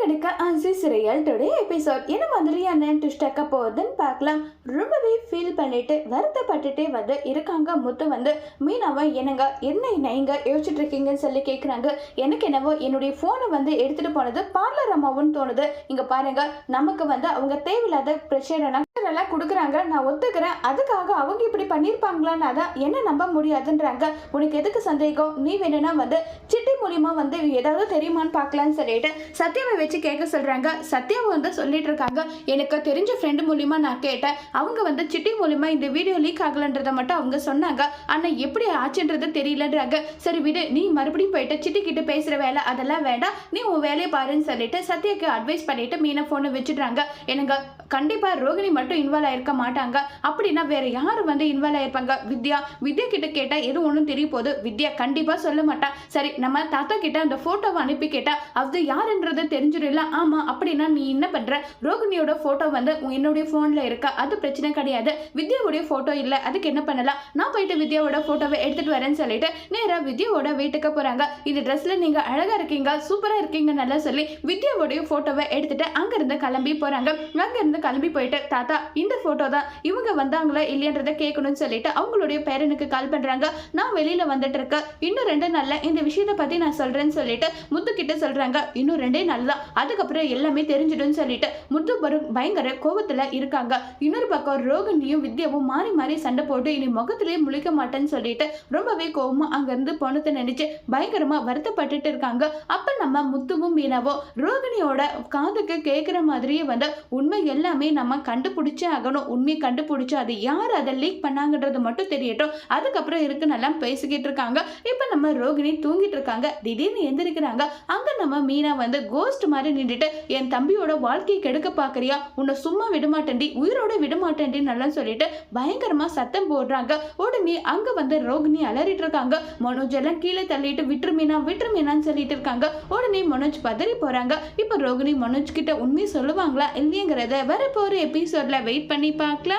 கணக்க Aziz real today episode என்ன மாதிரியான ட்விஸ்டாக்க போகுதுன்னு பார்க்கலாம். ரொம்பவே ஃபீல் பண்ணிட்டு வருத்தப்பட்டுட்டே வந்து இருக்காங்க. முத்து வந்து மீனாவை என்னங்க என்ன நீங்க யோசிச்சுட்டு இருக்கீங்கன்னு சொல்லி கேட்குறாங்க. எனக்கு என்னவோ என்னுடைய ஃபோனை வந்து எடுத்துட்டு போனது பார்லர் அம்மாவுன்னு தோணுது. இங்க பாருங்க, நமக்கு வந்து அவங்க தேவையில்லாத பிரச்சனை எல்லாம் கொடுக்குறாங்க, நான் ஒத்துக்கிறேன். அதுக்காக அவங்க இப்படி பண்ணியிருப்பாங்களான்னு அதான் என்ன நம்ப முடியாதுன்றாங்க. உனக்கு எதுக்கு சந்தேகம்? நீ வேணும்னா வந்து சிட்டி மூலியமா வந்து ஏதாவது தெரியுமான்னு பார்க்கலான்னு சொல்லிட்டு சத்யாவை வச்சு கேட்க சொல்றாங்க. சத்யாவை வந்து சொல்லிட்டு இருக்காங்க, எனக்கு தெரிஞ்ச ஃப்ரெண்டு மூலியமா நான் கேட்டேன். அவங்க வந்து சிட்டி மூலியமா இந்த வீடியோ லீக் ஆகலன்றதை மட்டும் அவங்க சொன்னாங்க. ஆனா எப்படி ஆச்சுன்றது தெரியலன்றாங்க. சரி விடு, நீ மறுபடியும் போயிட்டு சிட்டி கிட்ட பேசுற வேலை அதெல்லாம் வேண்டாம், நீ உன் வேலையை பாருன்னு சொல்லிட்டு சத்யாக்கு அட்வைஸ் பண்ணிட்டு மீனா போனை வச்சுடுறாங்க. எனக்கு கண்டிப்பா ரோகிணி மட்டும் இன்வால்வ் ஆயிருக்க மாட்டாங்க. அப்படின்னா வேற யாரு வந்து இன்வால்வ் ஆயிருப்பாங்க? வித்யா கிட்ட கேட்டா எதுவும் ஒன்றும் தெரிய போகுது. வித்யா கண்டிப்பா சொல்ல மாட்டா. சரி, நம்ம தாத்தா கிட்ட அந்த போட்டோவை அனுப்பி கேட்டா அது யாருன்றது தெரிஞ்சிடல. ஆமா, அப்படின்னா நீ என்ன பண்ற? ரோகிணியோட போட்டோ வந்து என்னுடைய போன்ல இருக்கா, அது பிரச்சனை கிடையாது. வித்யாவுடைய போட்டோ இல்ல, அதுக்கு என்ன பண்ணலாம்? நான் போயிட்டு வித்யாவோட போட்டோவை எடுத்துட்டு வரேன்னு சொல்லிட்டு நேரா வித்யாவோட வீட்டுக்கு போறாங்க. இந்த ட்ரெஸ்ல நீங்க அழகா இருக்கீங்க, சூப்பரா இருக்கீங்க நல்லா சொல்லி வித்யாவோடைய போட்டோவை எடுத்துட்டு அங்கிருந்து கிளம்பி போறாங்க. அங்கிருந்து கிளம்பி போயிட்டு தாத்தா இந்த போட்டோ தான் இவங்க வந்தாங்களா இல்லையன்றதை கேட்கணும்னு சொல்லிட்டு அவங்களுடைய பேரனுக்கு கால் பண்றாங்க. நான் வெளியில வந்துட்டு இருக்கேன், இன்னும் 2 நாள்ல இந்த விஷயத்தை பத்தி நான் சொல்றேன்னு சொல்லிட்டு முத்து கிட்ட சொல்றாங்க. இன்னும் 2 நாள் தான், அதுக்கப்புறம் எல்லாமே தெரிஞ்சிடும்னு சொல்லிட்டு முத்து பயங்கர கோபத்துல இருக்காங்க. இன்னொரு பக்கம் ரோகிணியும் வித்யாவும் மாறி மாறி சண்டை போட்டு இனி முகத்திலேயே முழிக்க மாட்டேன்னு சொல்லிட்டு ரொம்பவே கோபமா அங்க இருந்து போனதை நினைச்சு பயங்கரமா வருத்தப்பட்டுட்டு இருக்காங்க. அப்ப நம்ம முத்துவும் மீனாவும் ரோகிணியோட காதுக்கு கேட்கிற மாதிரியே வந்து உண்மை எல்லாமே நம்ம கண்டுபிடிச்சே ஆகணும். உண்மையை கண்டுபிடிச்சு அது யார் அதை லீக் பண்ணாங்கன்றது மட்டும் தெரியட்டும், அதுக்கப்புறம் இருக்கு நல்லா பேசிக்கிட்டு இருக்காங்க. இப்ப நம்ம ரோகிணி தூங்கிட்டு இருக்காங்க. திடீர்னு எந்திரிக்கிறாங்க. அங்க நம்ம மீனா வந்து கோஸ்ட் மாதிரி நின்றுட்டு, என் தம்பியோட வாழ்க்கையை கெடுக்க பாக்குறியா, உன்னை சும்மா விடமாட்டேன்டி, உயிரோட விடமாட்டேன்டி நல்லா சொல்லிட்டு பயங்கரமா சத்தம் போடுறாங்க. உடனே அங்க வந்து ரோகிணி அலறிட்டு இருக்காங்க. மனோஜ் எல்லாம் கீழே தள்ளிட்டு விட்டுரு மீனான்னு சொல்லிட்டு இருக்காங்க. உடனே மனோஜ் பதறி போறாங்க. இப்ப ரோகிணி மனோஜ் கிட்ட உண்மையை சொல்லுவாங்களா இல்லையங்கிறத வரப்போற எபிசோட்ல வெயிட் பண்ணி பார்க்கலாம்.